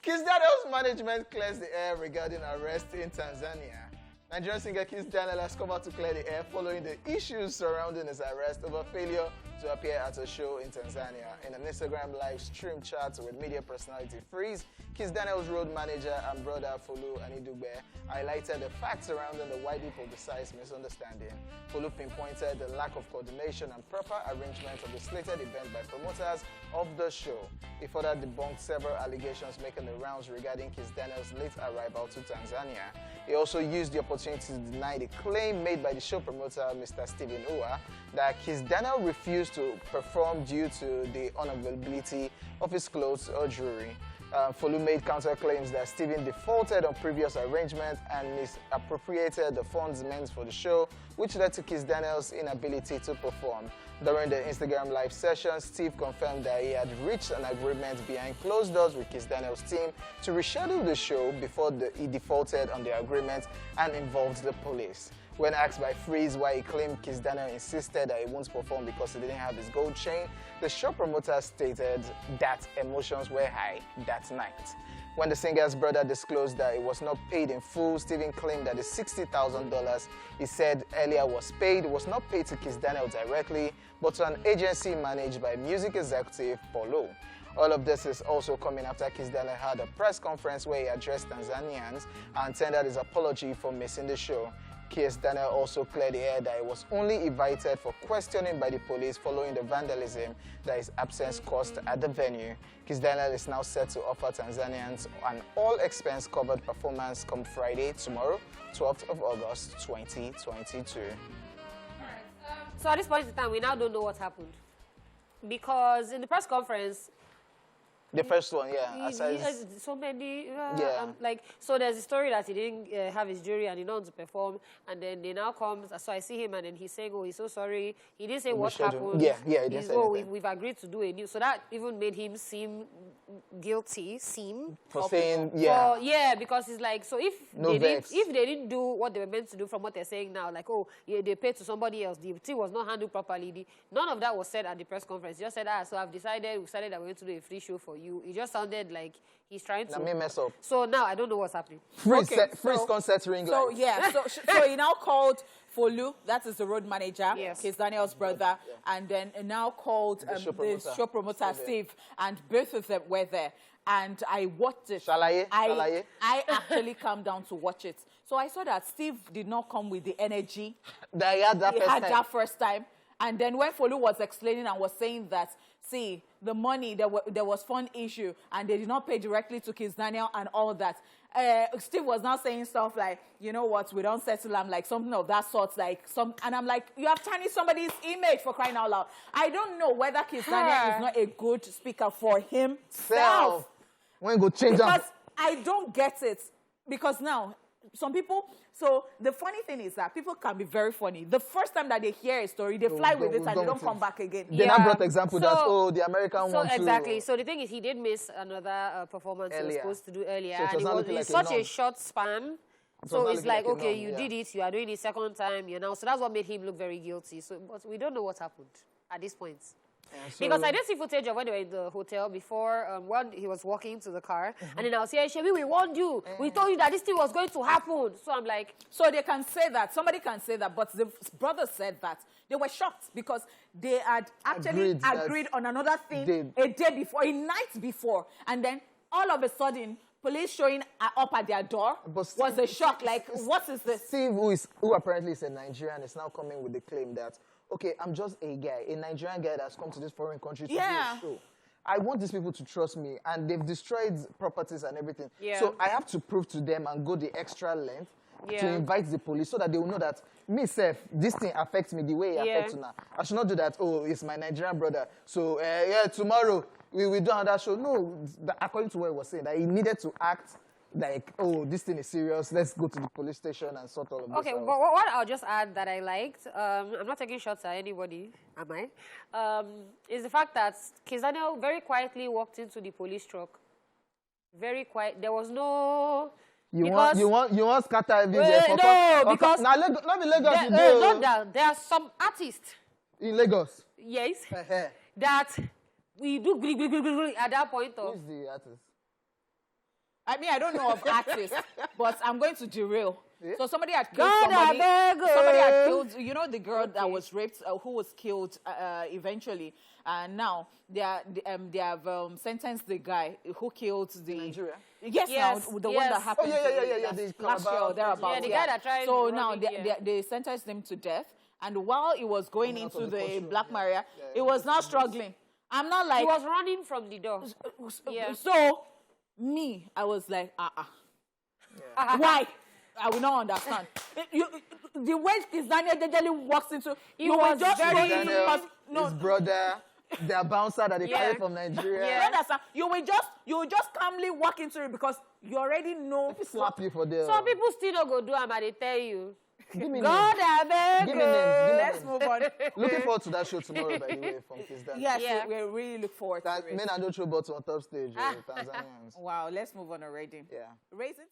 Kizz Daniel's management clears the air regarding arrest in Tanzania. Nigerian singer Kizz Daniel has come out to clear the air following the issues surrounding his arrest over failure to appear at a show in Tanzania. In an Instagram live stream chat with media personality Freeze, Kizz Daniel's road manager and brother Folu Anidugbe highlighted the facts surrounding the widely publicized misunderstanding. Folu pinpointed the lack of coordination and proper arrangement of the slated event by promoters of the show. He further debunked several allegations making the rounds regarding Kizz Daniel's late arrival to Tanzania. He also used the opportunity to deny the claim made by the show promoter, Mr. Stephen Uwa, that Kizz Daniel refused to perform due to the unavailability of his clothes or jewelry. Folu made counterclaims that Stephen defaulted on previous arrangements and misappropriated the funds meant for the show, which led to Kizz Daniel's inability to perform. During the Instagram live session, Steve confirmed that he had reached an agreement behind closed doors with Kizz Daniel's team to reschedule the show before he defaulted on the agreement and involved the police. When asked by Freeze why he claimed Kizz Daniel insisted that he won't perform because he didn't have his gold chain, the show promoter stated that emotions were high that night. When the singer's brother disclosed that he was not paid in full, Stephen claimed that the $60,000 he said earlier was not paid to Kizz Daniel directly, but to an agency managed by music executive Polo. All of this is also coming after Kizz Daniel had a press conference where he addressed Tanzanians and tendered his apology for missing the show. Kizz Daniel also cleared the air that he was only invited for questioning by the police following the vandalism that his absence caused at the venue. Kizz Daniel is now set to offer Tanzanians an all-expense-covered performance come Friday, tomorrow, 12th of August, 2022. So at this point in time, we now don't know what happened. Because in the press conference, the first one, yeah. So many, yeah. So there's a story that he didn't have his jury and he not to perform, and then they now come, so I see him and then he's saying, oh, he's so sorry. He didn't say what happened. Yeah, he didn't say anything. We've agreed to do a new, so that even made him seem guilty, for saying, yeah. Yeah, because it's like, so if they didn't do what they were meant to do from what they're saying now, like, oh, yeah, they paid to somebody else, the thing was not handled properly, none of that was said at the press conference. He just said, so we decided that we're going to do a free show for you. It just sounded like he's trying to mess up. So now I don't know what's happening. Freeze concert ring so he now called Folu, that is the road manager, yes. Kizz Daniel's brother, and then now called the show promoter Steve, and both of them were there. And I watched it. I actually calmed down to watch it. So I saw that Steve did not come with the energy that he had that first time. And then when Folu was explaining and was saying that, see, the money, there was fund issue, and they did not pay directly to Kizz Daniel and all that. Steve was now saying stuff like, you know what, we don't settle. I'm like, something of that sort, and I'm like, you have tarnished somebody's image, for crying out loud. I don't know whether Kizz Daniel is not a good speaker for himself. When you go change because I don't get it. Because now, some people, so the funny thing is that people can be very funny. The first time that they hear a story, they fly with it and they don't come back again. They now brought example that, the American one too. Exactly. So the thing is, he did miss another performance he was supposed to do earlier. So and it was such a short span. So it's like, okay, you did it, you are doing it second time, you know. So that's what made him look very guilty. So, but we don't know what happened at this point. Because I did see footage of when they were in the hotel before, when he was walking to the car, and then I was saying, Shebi, we warned you. We told you that this thing was going to happen. So I'm like... So they can say that. Somebody can say that. But the brothers said that. They were shocked because they had actually agreed on another thing a day before, a night before. And then all of a sudden, police showing up at their door was a shock. Like, what is this? Steve, who apparently is a Nigerian, is now coming with the claim that, okay, I'm just a guy, a Nigerian guy that's come to this foreign country to do a show. I want these people to trust me, and they've destroyed properties and everything. So I have to prove to them and go the extra length to invite the police so that they will know that me, self, this thing affects me the way it affects you now. I should not do that, oh, it's my Nigerian brother. So, tomorrow we will do another show. No, according to what he was saying, that he needed to act like, oh, this thing is serious, let's go to the police station and sort all of this. Okay, but what I'll just add that I liked, I'm not taking shots at anybody, am I? Is the fact that Kizz Daniel very quietly walked into the police truck. Very quiet. There was no... You want scatter everywhere? No, because... Now, not in Lagos. Not that. There are some artists... In Lagos? Yes. that we do at that point of... Who's the artist? I mean, I don't know of artists, but I'm going to derail. Yeah. So somebody had killed somebody had killed, you know, the girl that was raped, who was killed eventually. And now they have sentenced the guy who killed the... Nigeria? Yes, now, the one that happened last year or thereabouts. Yeah, the guy that tried so now they sentenced him to death. And while he was going into the Black Maria, he was not struggling. I'm not like... He was running from the door. So, me, I was like, Why? I will not understand. The way Kizz Daniel walks into... He was just very... His brother, their bouncer that they carry from Nigeria. You understand? You will just calmly walk into it because you already know... If slap you for this. Some people still don't go do it, but they tell you. Give me God, I beg. Give me names. Let's move on. Looking forward to that show tomorrow, by the way, from Kizz Daniel. Yes, we really look forward to it. Men and don't throw butts on top stage, Tanzanians. Wow, let's move on already. Yeah. Raisins.